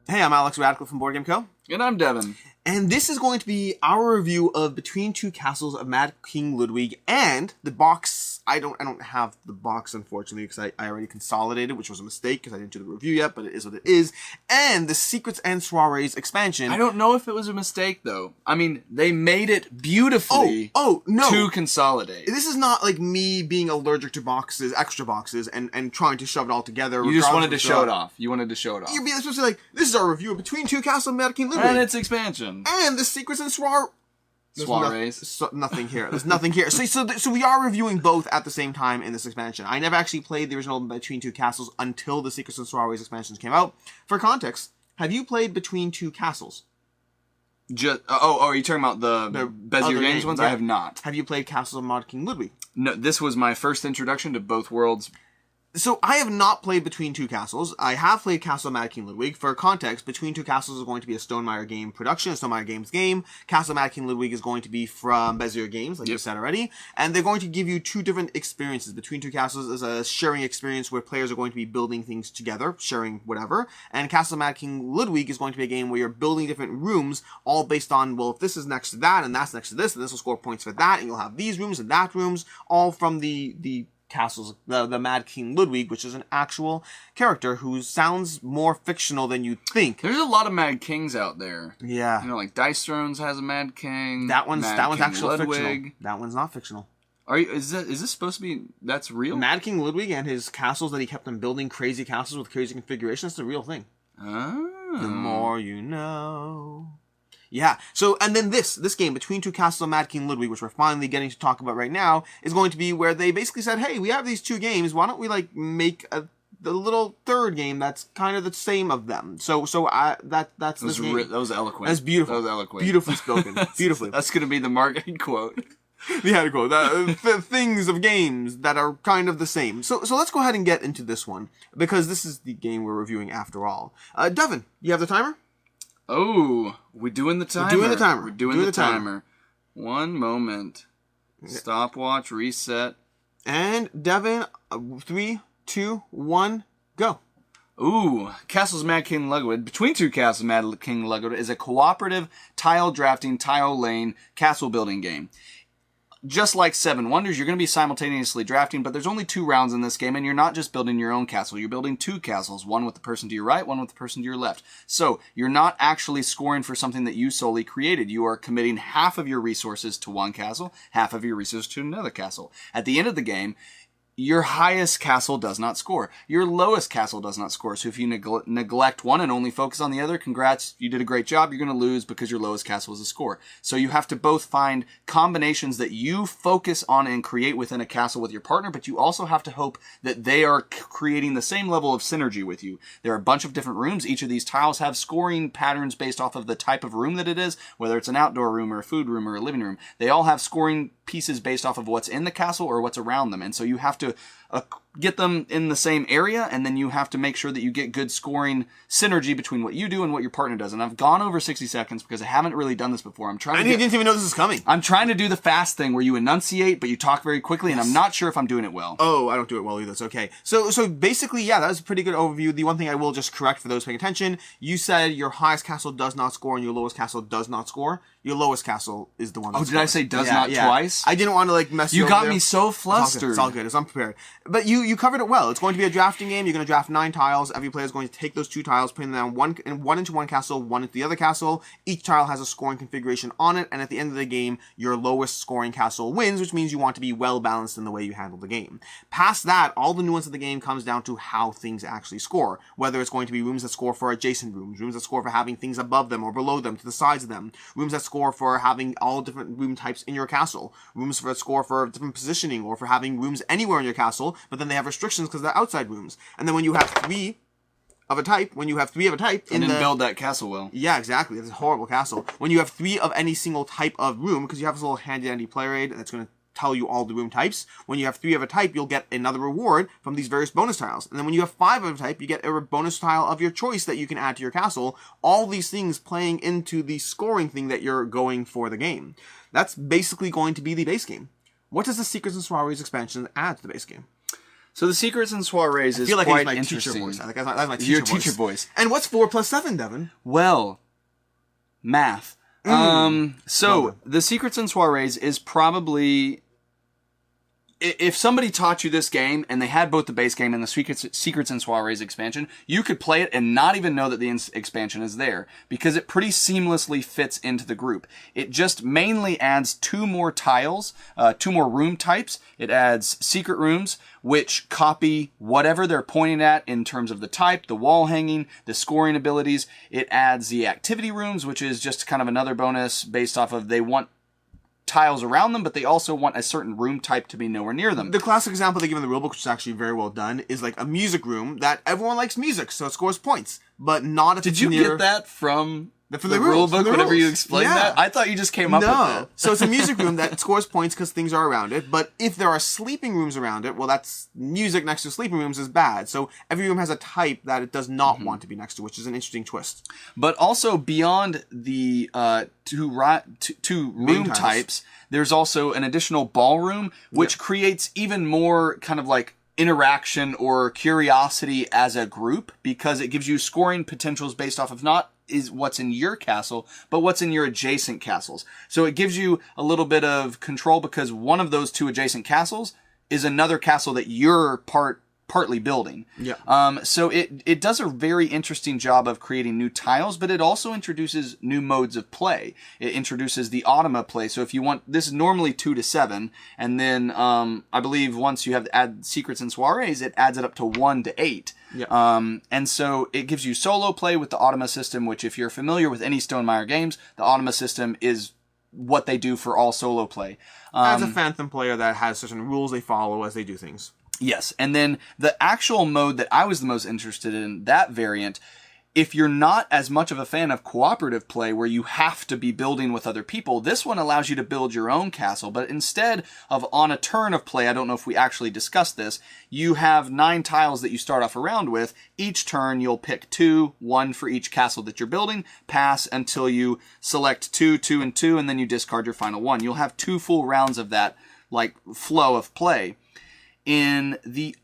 Hey, I'm Alex Radical from Board Game Co. And I'm Devin. And this is going to be our review of Between Two Castles of Mad King Ludwig and the box. I don't have the box, unfortunately, because I already consolidated, which was a mistake because I didn't do the review yet, but it is what it is. And the Secrets and Soirees expansion. I don't know if it was a mistake, though. I mean, they made it beautifully no. to consolidate. This is not like me being allergic to boxes, extra boxes, and trying to shove it all together. You just wanted to show it off. You wanted to show it off. You'd be supposed to be like, this is our review of Between Two Castles of Mad King Ludwig. And its expansion. And the Secrets and Soirees. Soirees. Nothing here. There's nothing here. So we are reviewing both at the same time in this expansion. I never actually played the original Between Two Castles until the Secrets and Soirees expansions came out. For context, have you played Between Two Castles? Are you talking about the Bezier Games ones? Yeah. I have not. Have you played Castles of Mad King Ludwig? No, this was my first introduction to both worlds. So I have not played Between Two Castles. I have played Castle of Mad King Ludwig. For context, Between Two Castles is going to be a Stonemaier game production, a Stonemaier Games game. Castle of Mad King Ludwig is going to be from Bezier Games, like you said already. And they're going to give you two different experiences. Between Two Castles is a sharing experience where players are going to be building things together, sharing whatever. And Castle of Mad King Ludwig is going to be a game where you're building different rooms, all based on, well, if this is next to that, and that's next to this, and this will score points for that, and you'll have these rooms and that rooms, all from the castles, the Mad King Ludwig, which is an actual character who sounds more fictional than you'd think. There's a lot of Mad Kings out there. Yeah. You know, like Dice Thrones has a Mad King. That one's actually Ludwig. fictional. That one's not fictional. Is this supposed to be, that's real? Mad King Ludwig and his castles that he kept on building, crazy castles with crazy configurations, that's a real thing. Oh. The more you know. Yeah, so, and then this game, Between Two Castles of Mad King Ludwig, which we're finally getting to talk about right now, is going to be where they basically said, hey, we have these two games, why don't we, make the little third game that's kind of the same of them. That's this game. That was eloquent. That's beautiful. That was eloquent. Beautifully spoken. Beautifully. That's going to be the marketing quote. Yeah, quote. Things of games that are kind of the same. So let's go ahead and get into this one, because this is the game we're reviewing after all. Devin, you have the timer? Oh, we're doing the timer. We're doing the timer. 1 moment. Stopwatch, reset. And Devin, 3, 2, 1, go. Ooh, Castles Mad King Ludwig. Between Two Castles Mad King Ludwig is a cooperative tile drafting, tile laying, castle building game. Just like Seven Wonders, you're going to be simultaneously drafting, but there's only 2 rounds in this game, and you're not just building your own castle. You're building 2 castles, one with the person to your right, one with the person to your left. So you're not actually scoring for something that you solely created. You are committing half of your resources to one castle, half of your resources to another castle. At the end of the game, your highest castle does not score. Your lowest castle does not score. So if you neglect one and only focus on the other, congrats, you did a great job. You're going to lose because your lowest castle is a score. So you have to both find combinations that you focus on and create within a castle with your partner, but you also have to hope that they are creating the same level of synergy with you. There are a bunch of different rooms. Each of these tiles have scoring patterns based off of the type of room that it is, whether it's an outdoor room or a food room or a living room. They all have scoring pieces based off of what's in the castle or what's around them. And so you have to get them in the same area, and then you have to make sure that you get good scoring synergy between what you do and what your partner does. And I've gone over 60 seconds because I haven't really done this before. I didn't even know this was coming. I'm trying to do the fast thing where you enunciate, but you talk very quickly, and I'm not sure if I'm doing it well. Oh, I don't do it well either. It's okay. So basically, yeah, that was a pretty good overview. The one thing I will just correct for those paying attention, you said your highest castle does not score and your lowest castle does not score. Your lowest castle is the one that scores. Did I say does not twice? I didn't want to mess you up. You got me so flustered. It's all good. It's unprepared. But you covered it well. It's going to be a drafting game. You're going to draft 9 tiles. Every player is going to take those 2 tiles, putting them one into one castle, one into the other castle. Each tile has a scoring configuration on it, and at the end of the game, your lowest scoring castle wins, which means you want to be well balanced in the way you handle the game. Past that, all the nuance of the game comes down to how things actually score. Whether it's going to be rooms that score for adjacent rooms, rooms that score for having things above them or below them, to the sides of them, rooms that score for having all different room types in your castle, rooms that score for different positioning or for having rooms anywhere in your castle, but then they have restrictions because they're outside rooms. And then when you have 3 of a type, and then build that castle well. Yeah, exactly. It's a horrible castle. When you have 3 of any single type of room, because you have this little handy player aid that's going to tell you all the room types. When you have 3 of a type, you'll get another reward from these various bonus tiles. And then when you have 5 of a type, you get a bonus tile of your choice that you can add to your castle. All these things playing into the scoring thing that you're going for the game. That's basically going to be the base game. What does the Secrets and Soirees expansion add to the base game? So the Secrets and Soirees is I feel like quite I use my teacher interesting. voice. I think that's my teacher Your voice. teacher voice. And what's 4 plus 7, Devin? Well, math. So Well the Secrets and Soirees is probably, if somebody taught you this game and they had both the base game and the Secrets and Soirees expansion, you could play it and not even know that the expansion is there because it pretty seamlessly fits into the group. It just mainly adds 2 more tiles, 2 more room types. It adds secret rooms, which copy whatever they're pointing at in terms of the type, the wall hanging, the scoring abilities. It adds the activity rooms, which is just kind of another bonus based off of they want tiles around them, but they also want a certain room type to be nowhere near them. The classic example they give in the rulebook, which is actually very well done, is like a music room that everyone likes music, so it scores points, but not if Did it's you near... get that from the rules, rulebook whenever you explained Yeah. that? I thought you just came up with No. it. So it's a music room that scores points because things are around it, but if there are sleeping rooms around it, well, that's music next to sleeping rooms is bad. So every room has a type that it does not want to be next to, which is an interesting twist. But also beyond the two room tiles. types, there's also an additional ballroom, which creates even more kind of like interaction or curiosity as a group because it gives you scoring potentials based off of not is what's in your castle, but what's in your adjacent castles. So it gives you a little bit of control because one of those 2 adjacent castles is another castle that you're partly building. Yeah. So it does a very interesting job of creating new tiles, but it also introduces new modes of play. It introduces the automa play. So if you want, this is normally 2 to 7, and then I believe once you have to add Secrets and Soirees, it adds it up to 1 to 8. Yeah. And so it gives you solo play with the automa system, which if you're familiar with any Stonemaier games, the automa system is what they do for all solo play. As a Phantom player that has certain rules they follow as they do things. Yes, and then the actual mode that I was the most interested in, that variant, if you're not as much of a fan of cooperative play where you have to be building with other people, this one allows you to build your own castle, but instead of on a turn of play, I don't know if we actually discussed this, you have 9 tiles that you start off around with. Each turn you'll pick 2, 1 for each castle that you're building, pass until you select 2, 2, and 2, and then you discard your final 1. You'll have 2 full rounds of that like flow of play. In the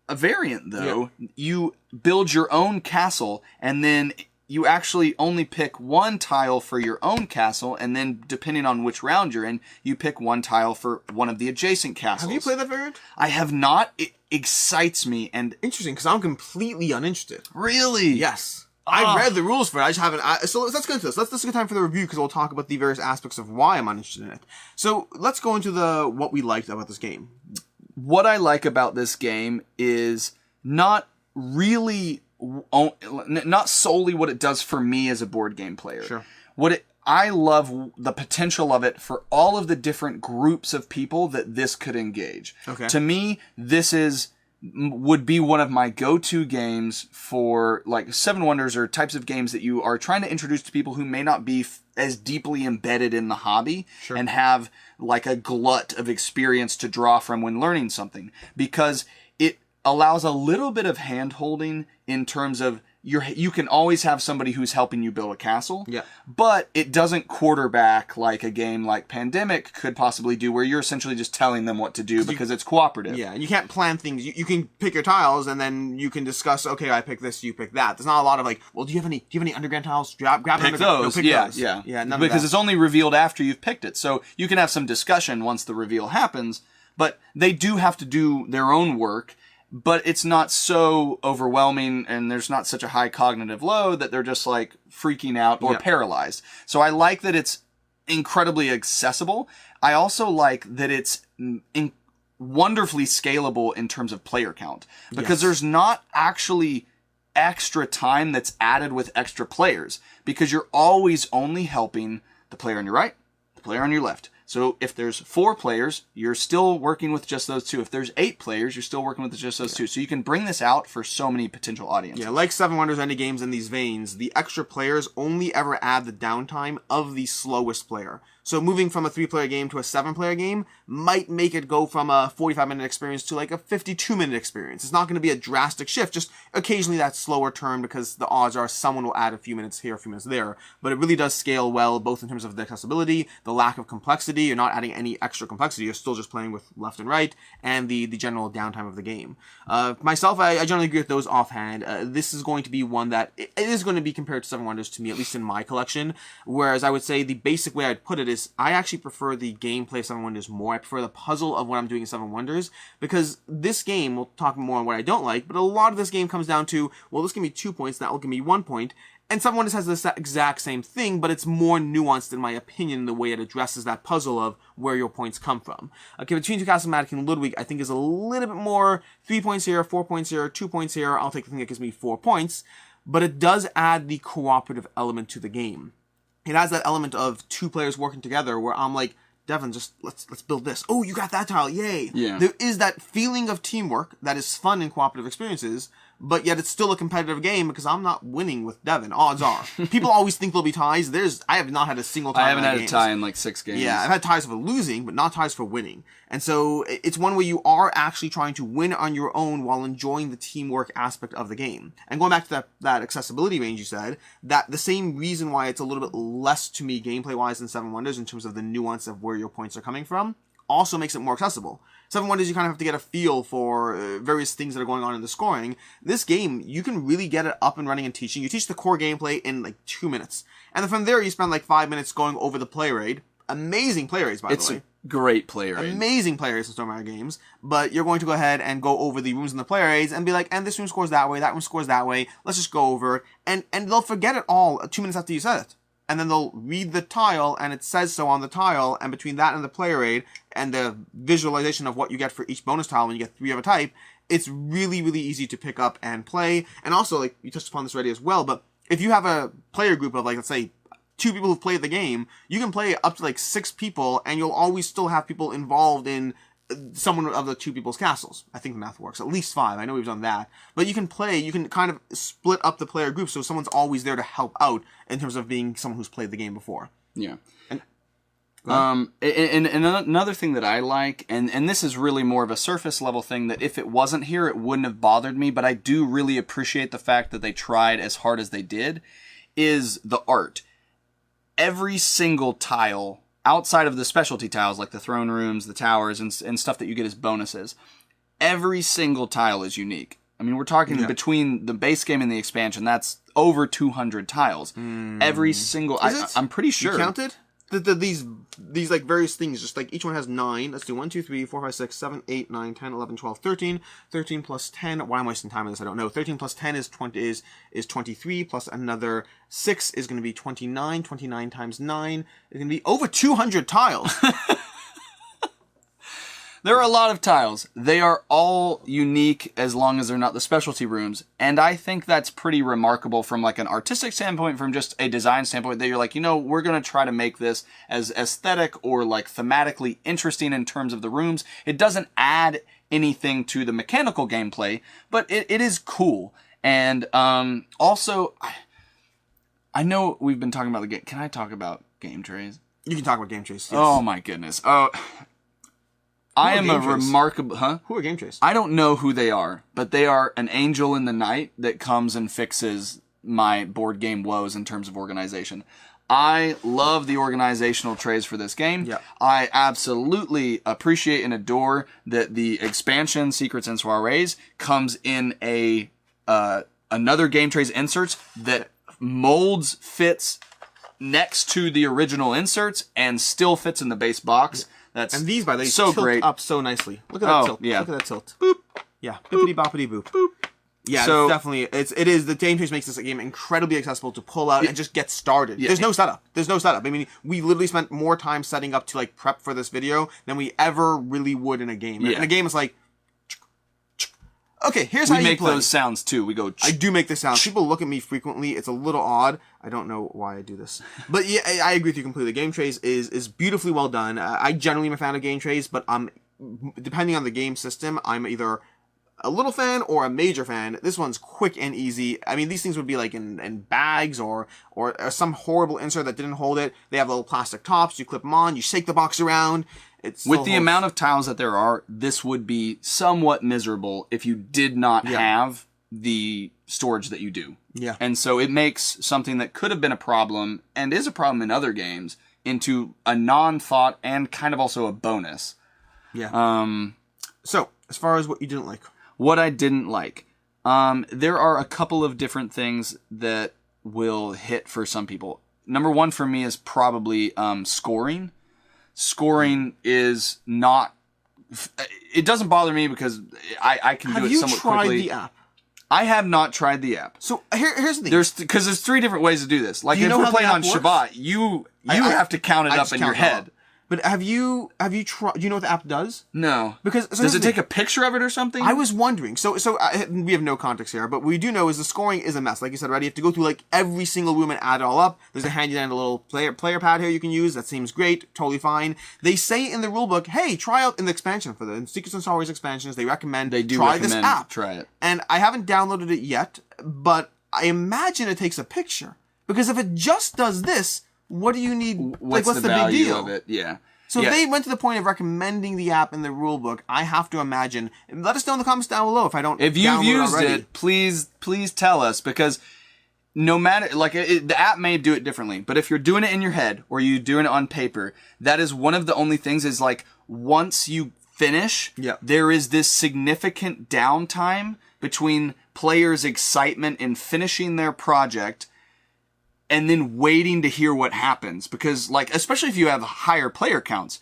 variant, though, you build your own castle, and then you actually only pick 1 tile for your own castle, and then depending on which round you're in, you pick 1 tile for one of the adjacent castles. Have you played that variant? I have not. It excites me, and Interesting, because I'm completely uninterested. really, Yes. I read the rules for it. I just haven't. So let's go into this. This is a good time for the review because we'll talk about the various aspects of why I'm uninterested in it. So let's go into what we liked about this game. What I like about this game is not really, not solely what it does for me as a board game player. Sure. I love the potential of it for all of the different groups of people that this could engage. Okay. To me, this would be one of my go-to games for like Seven Wonders or types of games that you are trying to introduce to people who may not be as deeply embedded in the hobby and have like a glut of experience to draw from when learning something, because it allows a little bit of hand-holding in terms of you can always have somebody who's helping you build a castle, but it doesn't quarterback like a game like Pandemic could possibly do, where you're essentially just telling them what to do because it's cooperative. Yeah, and you can't plan things. You can pick your tiles, and then you can discuss. Okay, I pick this, you pick that. There's not a lot of like, well, do you have any underground tiles? Grab Pick those. pick Yeah, those. yeah. None because of that. it's only revealed after you've picked it, so you can have some discussion once the reveal happens. But they do have to do their own work. But it's not so overwhelming and there's not such a high cognitive load that they're just like freaking out or paralyzed. So I like that it's incredibly accessible. I also like that it's wonderfully scalable in terms of player count, because there's not actually extra time that's added with extra players, because you're always only helping the player on your right, the player on your left. So if there's 4 players, you're still working with just those 2. If there's 8 players, you're still working with just those 2. So you can bring this out for so many potential audiences. Yeah, like Seven Wonders, any games in these veins, the extra players only ever add the downtime of the slowest player. So moving from a 3-player game to a 7-player game might make it go from a 45-minute experience to like a 52-minute experience. It's not going to be a drastic shift, just occasionally that slower turn because the odds are someone will add a few minutes here, a few minutes there. But it really does scale well, both in terms of the accessibility, the lack of complexity, you're not adding any extra complexity, you're still just playing with left and right, and the general downtime of the game. Myself, I generally agree with those offhand. This is going to be one that it is going to be compared to Seven Wonders to me, at least in my collection, whereas I would say the basic way I'd put it is I actually prefer the gameplay of Seven Wonders more. I prefer the puzzle of what I'm doing in Seven Wonders, because this game, we'll talk more on what I don't like, but a lot of this game comes down to, well, this give me 2 points, that will give me 1 point, and Seven Wonders has this exact same thing, but it's more nuanced in my opinion in the way it addresses that puzzle of where your points come from. Okay, between Two Castles, Mad King, and Ludwig, I think is a little bit more 3 points here, 4 points here, 2 points here. I'll take the thing that gives me 4 points, but it does add the cooperative element to the game. It has that element of 2 players working together where I'm like, Devin, just let's build this. Oh, you got that tile, yay! Yeah. There is that feeling of teamwork that is fun in cooperative experiences, but yet it's still a competitive game because I'm not winning with Devin. Odds are. People always think there'll be ties. I have not had a single tie. I haven't had a tie in like 6 games. Yeah, I've had ties for losing, but not ties for winning. And so it's one where you are actually trying to win on your own while enjoying the teamwork aspect of the game. And going back to that accessibility range you said, that the same reason why it's a little bit less to me gameplay-wise than Seven Wonders in terms of the nuance of where your points are coming from, also makes it more accessible. Seven Wonders, you kind of have to get a feel for various things that are going on in the scoring. This game, you can really get it up and running and teaching. You teach the core gameplay in like 2 minutes. And then from there, you spend like 5 minutes going over the play rate. Amazing play rates, by the way. It's a great play rate. Amazing play rates in Stormbringer games. But you're going to go ahead and go over the rooms in the play rates and be like, and this room scores that way, that room scores that way. Let's just go over it. And they'll forget it all 2 minutes after you said it. And then they'll read the tile, and it says so on the tile, and between that and the player aid, and the visualization of what you get for each bonus tile when you get 3 of a type, it's really, really easy to pick up and play. And also, like, you touched upon this already as well, but if you have a player group of, like, let's say, 2 people who've played the game, you can play up to, like, 6 people, and you'll always still have people involved in someone of the 2 people's castles. I think the math works. At least 5. I know we've done that. But you can kind of split up the player group so someone's always there to help out in terms of being someone who's played the game before. Yeah. And another thing that I like, and this is really more of a surface level thing that if it wasn't here, it wouldn't have bothered me, but I do really appreciate the fact that they tried as hard as they did, is the art. Every single tile outside of the specialty tiles, like the throne rooms, the towers, and stuff that you get as bonuses, every single tile is unique. I mean, we're talking between the base game and the expansion, that's over 200 tiles. Every single... I'm pretty sure. You counted? These like various things, just like each one has 9. Let's do 1, 2, 3, 4, 5, 6, 7, 8, 9, 10, 11, 12, 13. 13 plus 10. Why am I wasting time on this? I don't know. 13 plus 10 is 23, plus another 6 is going to be 29. 29 times 9 is going to be over 200 tiles. There are a lot of tiles. They are all unique as long as they're not the specialty rooms. And I think that's pretty remarkable from like an artistic standpoint, from just a design standpoint, that you're like, we're going to try to make this as aesthetic or like thematically interesting in terms of the rooms. It doesn't add anything to the mechanical gameplay, but it is cool. And also, I know we've been talking about the game. Can I talk about game trays? You can talk about game trays. Yes. Oh my goodness. I am a remarkable... Huh? Who are game trays? I don't know who they are, but they are an angel in the night that comes and fixes my board game woes in terms of organization. I love the organizational trays for this game. Yep. I absolutely appreciate and adore that the expansion, Secrets and Soirees, comes in another game trays inserts that molds, fits next to the original inserts, and still fits in the base box. And these, by the way, so tilt great up so nicely. Look at that tilt. Yeah. Look at that tilt. Boop. Yeah. Bippity boppity boop. Boop. Yeah, So- it's definitely, it is, the game trace makes this game incredibly accessible to pull out and just get started. Yeah. There's no setup. I mean, we literally spent more time setting up to like prep for this video than we ever really would in a game. Yeah. In a game, it's like, okay, here's how We you make play. those sounds too. We go... I do make this sound. People look at me frequently. It's a little odd. I don't know why I do this. But yeah, I agree with you completely. Game trays is beautifully well done. I generally am a fan of game trays, but depending on the game system, I'm either a little fan or a major fan, this one's quick and easy. I mean, these things would be like in bags or some horrible insert that didn't hold it. They have little plastic tops. You clip them on. You shake the box around. With the amount of tiles that there are, this would be somewhat miserable if you did not have the storage that you do. Yeah. And so it makes something that could have been a problem, and is a problem in other games, into a non-thought and kind of also a bonus. Yeah. So, as far as what you didn't like. What I didn't like. There are a couple of different things that will hit for some people. Number one for me is probably scoring. Scoring is not... It doesn't bother me because I can do it somewhat quickly. Have you tried the app? I have not tried the app. So here's the thing. Because there's 3 different ways to do this. Like, Do you if know we're how the playing on app works? Shabbat, you have to count it up in your head. But have you tried? Do you know what the app does? No. Because does it take a picture of it or something? I was wondering. So we have no context here, but what we do know is the scoring is a mess. Like you said already, you have to go through like every single room and add it all up. There's a handy dandy little player pad here you can use. That seems great, totally fine. They say in the rulebook, hey, try out in the expansion for the Secrets and Soirees expansions. They recommend try this app. Try it. And I haven't downloaded it yet, but I imagine it takes a picture because if it just does this, what do you need? What's the big value deal of it? Yeah. So if they went to the point of recommending the app in the rulebook, I have to imagine. Let us know in the comments down below if I don't. If you've used already. it, please tell us, because no matter the app may do it differently, but if you're doing it in your head or you're doing it on paper, that is one of the only things. Is like once you finish, there is this significant downtime between players' excitement in finishing their project and then waiting to hear what happens. Because, like, especially if you have higher player counts,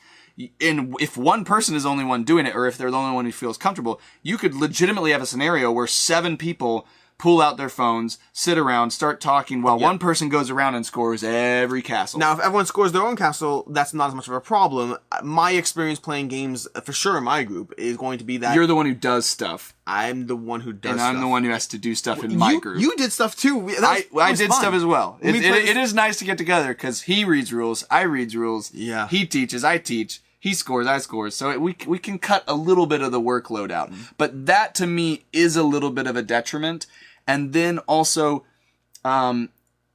and if one person is the only one doing it, or if they're the only one who feels comfortable, you could legitimately have a scenario where 7 people pull out their phones, sit around, start talking, while one person goes around and scores every castle. Now, if everyone scores their own castle, that's not as much of a problem. My experience playing games, for sure in my group, is going to be that... You're the one who does stuff. I'm the one who does stuff. And I'm the one who has to do stuff in my group. You did stuff too. I did stuff as well. It is nice to get together, because he reads rules, I read rules, he teaches, I teach. He scores, I score. So we can cut a little bit of the workload out. But that, to me, is a little bit of a detriment. And then also,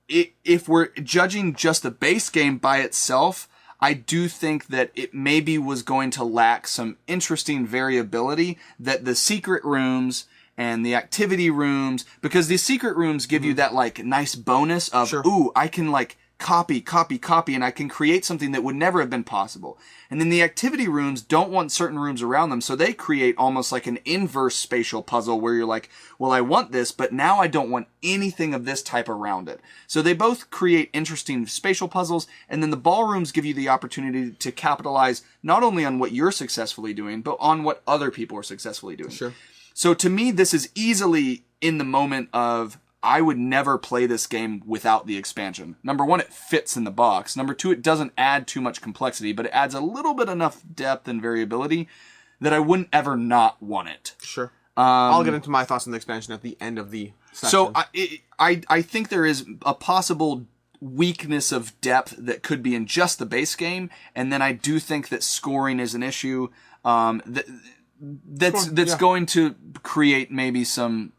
if we're judging just the base game by itself, I do think that it maybe was going to lack some interesting variability, that the secret rooms and the activity rooms, because the secret rooms give you that, like, nice bonus of, ooh, I can, like, copy, and I can create something that would never have been possible. And then the activity rooms don't want certain rooms around them, so they create almost like an inverse spatial puzzle where you're like, well, I want this, but now I don't want anything of this type around it. So they both create interesting spatial puzzles, and then the ballrooms give you the opportunity to capitalize not only on what you're successfully doing, but on what other people are successfully doing. Sure. So to me, this is easily in the moment of, I would never play this game without the expansion. Number one, it fits in the box. Number two, it doesn't add too much complexity, but it adds a little bit enough depth and variability that I wouldn't ever not want it. Sure. I'll get into my thoughts on the expansion at the end of the section. So I think there is a possible weakness of depth that could be in just the base game, and then I do think that scoring is an issue that's going to create maybe some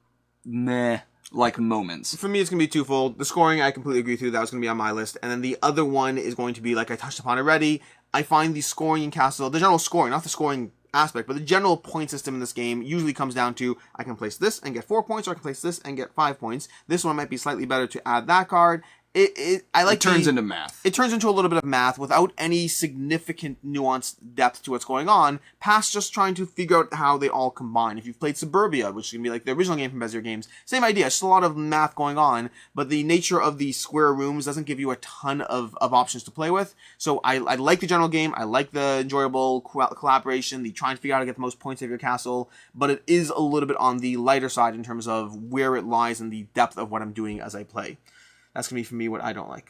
like moments. For me, it's going to be twofold. The scoring, I completely agree with you. That was going to be on my list. And then the other one is going to be, like I touched upon already, I find the scoring in Castle, the general scoring, not the scoring aspect, but the general point system in this game usually comes down to, I can place this and get 4 points, or I can place this and get 5 points. This one might be slightly better to add that card. It turns into math. It turns into a little bit of math without any significant nuanced depth to what's going on, past just trying to figure out how they all combine. If you've played Suburbia, which is going to be like the original game from Bezier Games, same idea. Just a lot of math going on, but the nature of the square rooms doesn't give you a ton of options to play with. So I like the general game. I like the enjoyable collaboration, the trying to figure out how to get the most points of your castle, but it is a little bit on the lighter side in terms of where it lies in the depth of what I'm doing as I play. That's going to be, for me, what I don't like.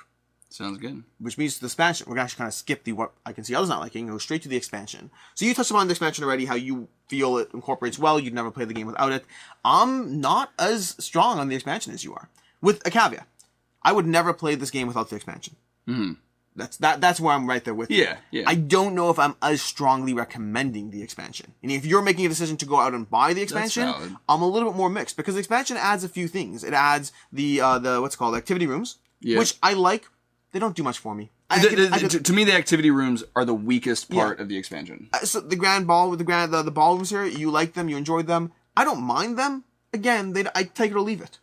Sounds good. Which means the expansion. We're going to actually kind of skip the what I can see others not liking and go straight to the expansion. So you touched upon the expansion already, how you feel it incorporates well. You'd never play the game without it. I'm not as strong on the expansion as you are. With a caveat. I would never play this game without the expansion. Mm-hmm. That's where I'm right there with you. Yeah. I don't know if I'm as strongly recommending the expansion. And if you're making a decision to go out and buy the expansion, valid. I'm a little bit more mixed because the expansion adds a few things. It adds the what's it called, activity rooms, which I like. They don't do much for me. To me, the activity rooms are the weakest part of the expansion. So the grand ball with the ballrooms here, you like them, you enjoyed them. I don't mind them. Again, I take it or leave it.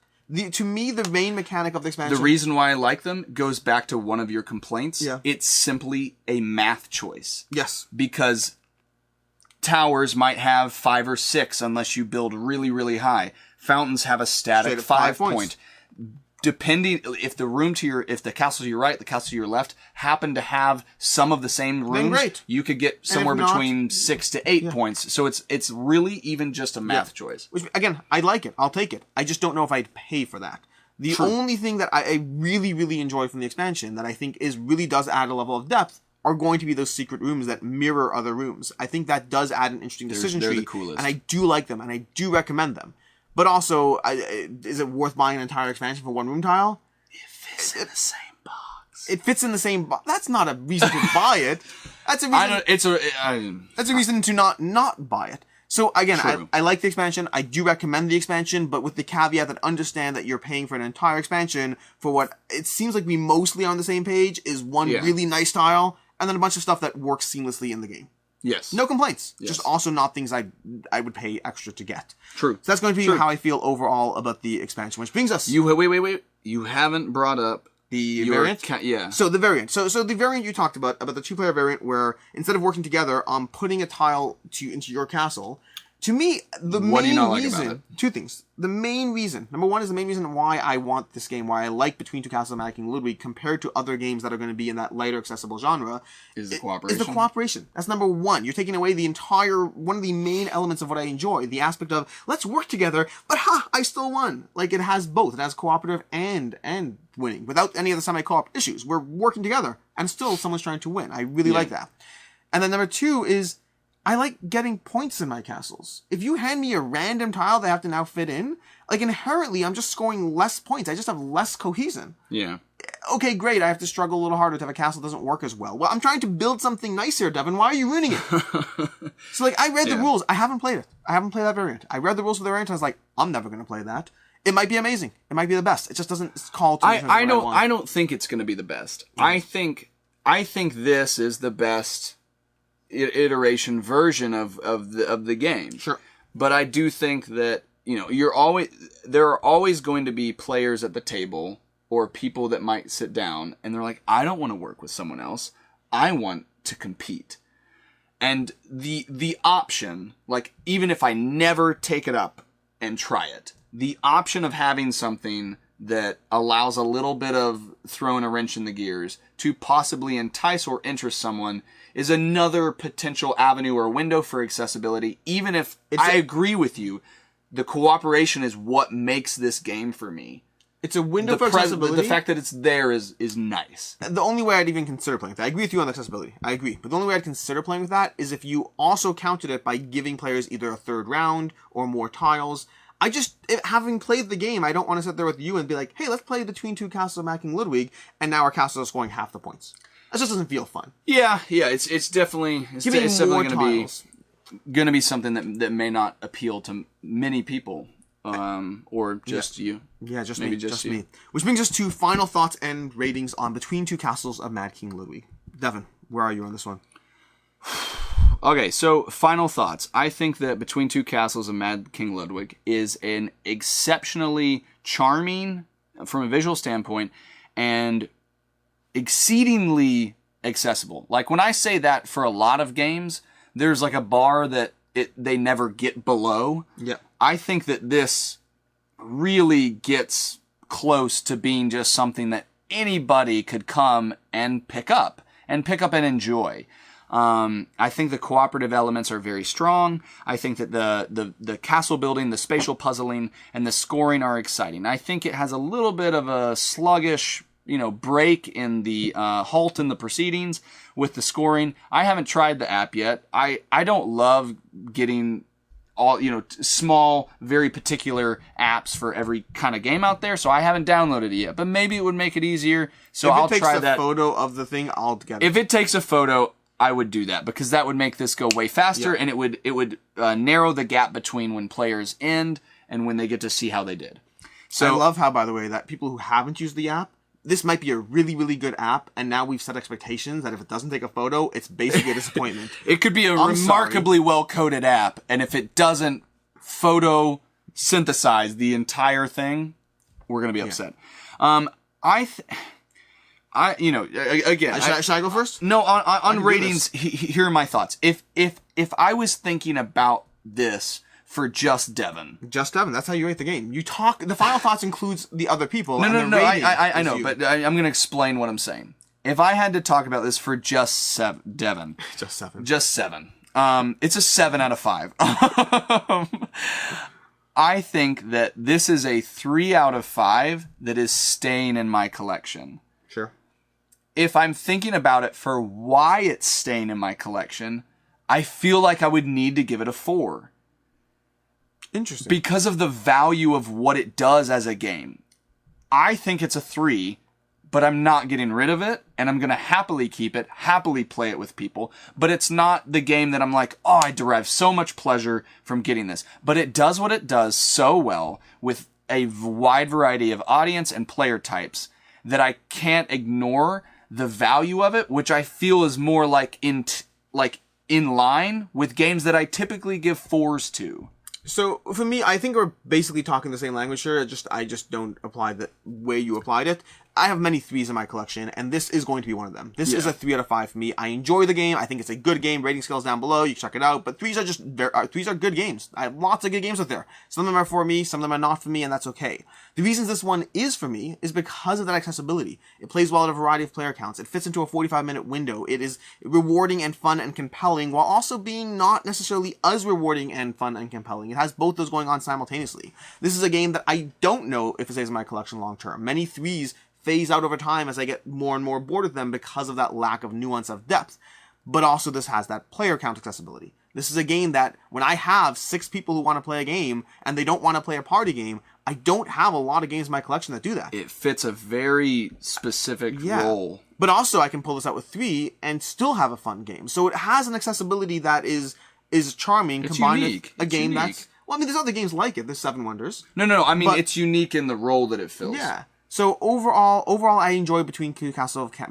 To me, the main mechanic of the expansion... The reason why I like them goes back to one of your complaints. Yeah. It's simply a math choice. Yes. Because towers might have 5 or 6 unless you build really, really high. Fountains have a static 5 point. Depending if the castle to your right, the castle to your left happen to have some of the same rooms, you could get somewhere between 6 to 8 points. So it's really even just a math choice. Which, again, I like it. I'll take it. I just don't know if I'd pay for that. The only thing that I really, really enjoy from the expansion that I think really does add a level of depth are going to be those secret rooms that mirror other rooms. I think that does add an interesting decision tree. They're the coolest. And I do like them, and I do recommend them. But also, is it worth buying an entire expansion for one room tile? It fits in the same box. It fits in the same box. That's not a reason to buy it. That's a reason. That's a reason to not buy it. So again, I like the expansion. I do recommend the expansion, but with the caveat that understand that you're paying for an entire expansion for what it seems like we mostly are on the same page is one really nice tile, and then a bunch of stuff that works seamlessly in the game. Yes. No complaints. Yes. Just also not things I would pay extra to get. True. So that's going to be how I feel overall about the expansion, which brings us... Wait. You haven't brought up the variant? So the variant. So the variant you talked about the 2-player variant where instead of working together on putting a tile into your castle, to me, the main reason... Two things. The main reason. Number one is the main reason why I want this game, why I like Between Two Castles of Mad King Ludwig compared to other games that are going to be in that lighter accessible genre. Is the cooperation. Is the cooperation. That's number one. You're taking away one of the main elements of what I enjoy. The aspect of, let's work together, but I still won. Like, it has both. It has cooperative and winning without any of the semi-co-op issues. We're working together and still someone's trying to win. I really like that. And then number two is, I like getting points in my castles. If you hand me a random tile that I have to now fit in, like inherently I'm just scoring less points. I just have less cohesion. Yeah. Okay, great. I have to struggle a little harder to have a castle that doesn't work as well. Well, I'm trying to build something nice here, Devin. Why are you ruining it? So like, I read the rules. I haven't played it. I haven't played that variant. I read the rules for the variant and I was like, I'm never going to play that. It might be amazing. It might be the best. It just doesn't call to me. I don't think it's going to be the best. Yeah. I think this is the best iteration version of the game. Sure. But I do think that, there are always going to be players at the table or people that might sit down and they're like, I don't want to work with someone else. I want to compete. And the option, like, even if I never take it up and try it, the option of having something that allows a little bit of throwing a wrench in the gears to possibly entice or interest someone is another potential avenue or window for accessibility. Even if I agree with you, the cooperation is what makes this game for me. It's a window for accessibility. The fact that it's there is nice. The only way I'd even consider playing with that, I agree with you on the accessibility. I agree. But the only way I'd consider playing with that is if you also counted it by giving players either a third round or more tiles. Having played the game, I don't want to sit there with you and be like, hey, let's play Between Two Castles of Mad King Ludwig, and now our castle is scoring half the points. That just doesn't feel fun. Yeah, it's definitely going to be something that may not appeal to many people, or just you. Yeah, just maybe me. Just me. Which brings us to final thoughts and ratings on Between Two Castles of Mad King Ludwig. Devin, where are you on this one? Okay, so final thoughts. I think that Between Two Castles of Mad King Ludwig is an exceptionally charming, from a visual standpoint, and exceedingly accessible. Like, when I say that for a lot of games, there's like a bar that they never get below. Yeah. I think that this really gets close to being just something that anybody could come and pick up and enjoy. I think the cooperative elements are very strong. I think that the castle building, the spatial puzzling, and the scoring are exciting. I think it has a little bit of a sluggish, break in the halt in the proceedings with the scoring. I haven't tried the app yet. I don't love getting all, small, very particular apps for every kind of game out there. So I haven't downloaded it yet, but maybe it would make it easier. So I'll try that. If it takes a photo of the thing, I'll get it. If it takes a photo, I would do that because that would make this go way faster, and it would narrow the gap between when players end and when they get to see how they did. So I love how, by the way, that people who haven't used the app, this might be a really, really good app, and now we've set expectations that if it doesn't take a photo, it's basically a disappointment. It could be a remarkably well-coded app, and if it doesn't photo synthesize the entire thing, we're going to be upset. Again, should I go first? No, on ratings, here are my thoughts. If I was thinking about this for just Devin. Just Devin, that's how you rate the game. The final thoughts includes the other people. No, I know, but I'm going to explain what I'm saying. If I had to talk about this for just Devin. Just seven. It's a 7 out of 5. I think that this is a 3 out of 5 that is staying in my collection. Sure. If I'm thinking about it for why it's staying in my collection, I feel like I would need to give it a 4. Interesting. Because of the value of what it does as a game. I think it's a 3, but I'm not getting rid of it, and I'm going to happily keep it, happily play it with people, but it's not the game that I'm like, oh, I derive so much pleasure from getting this. But it does what it does so well with a wide variety of audience and player types that I can't ignore the value of it, which I feel is more like in line with games that I typically give 4s to. So for me, I think we're basically talking the same language here. I just don't apply the way you applied it. I have many 3s in my collection, and this is going to be one of them. This is a 3 out of 5 for me. I enjoy the game. I think it's a good game. Rating scales down below. You can check it out. But 3s are good games. I have lots of good games out there. Some of them are for me. Some of them are not for me, and that's okay. The reasons this one is for me is because of that accessibility. It plays well at a variety of player counts. It fits into a 45-minute window. It is rewarding and fun and compelling, while also being not necessarily as rewarding and fun and compelling. It has both those going on simultaneously. This is a game that I don't know if it stays in my collection long term. Many 3s phase out over time as I get more and more bored with them because of that lack of nuance of depth. But also this has that player count accessibility. This is a game that when I have 6 people who want to play a game and they don't want to play a party game, I don't have a lot of games in my collection that do that. It fits a very specific role. But also I can pull this out with 3 and still have a fun game. So it has an accessibility that is charming, it's combined unique. with a game unique. that's... Well, I mean, there's other games like it. There's 7 Wonders. No. I mean, it's unique in the role that it fills. Yeah. So overall, I enjoy Between Two Castles of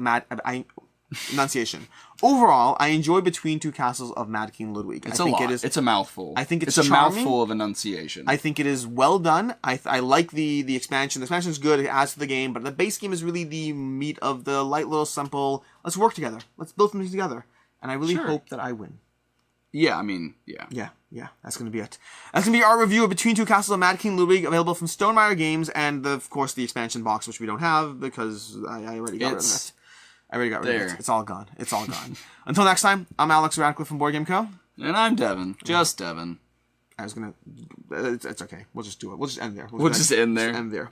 enunciation. Overall, I enjoy Between Two Castles of Mad King Ludwig. It's a lot. It's a mouthful. I think it's a charming. mouthful of enunciation. I think it is well done. I like the expansion. The expansion is good. It adds to the game, but the base game is really the meat of the light little simple. Let's work together. Let's build something together. And I really hope that I win. Yeah, I mean, yeah. Yeah, that's going to be it. That's going to be our review of Between Two Castles of Mad King Ludwig, available from Stonemaier Games, and, of course, the expansion box, which we don't have, because I already got rid of it. I already got rid of it. It's all gone. It's all gone. Until next time, I'm Alex Radcliffe from Board Game Co. And I'm Devin. Just Devin. I was going to... It's okay. We'll just do it. We'll just end there. We'll just end there. End there.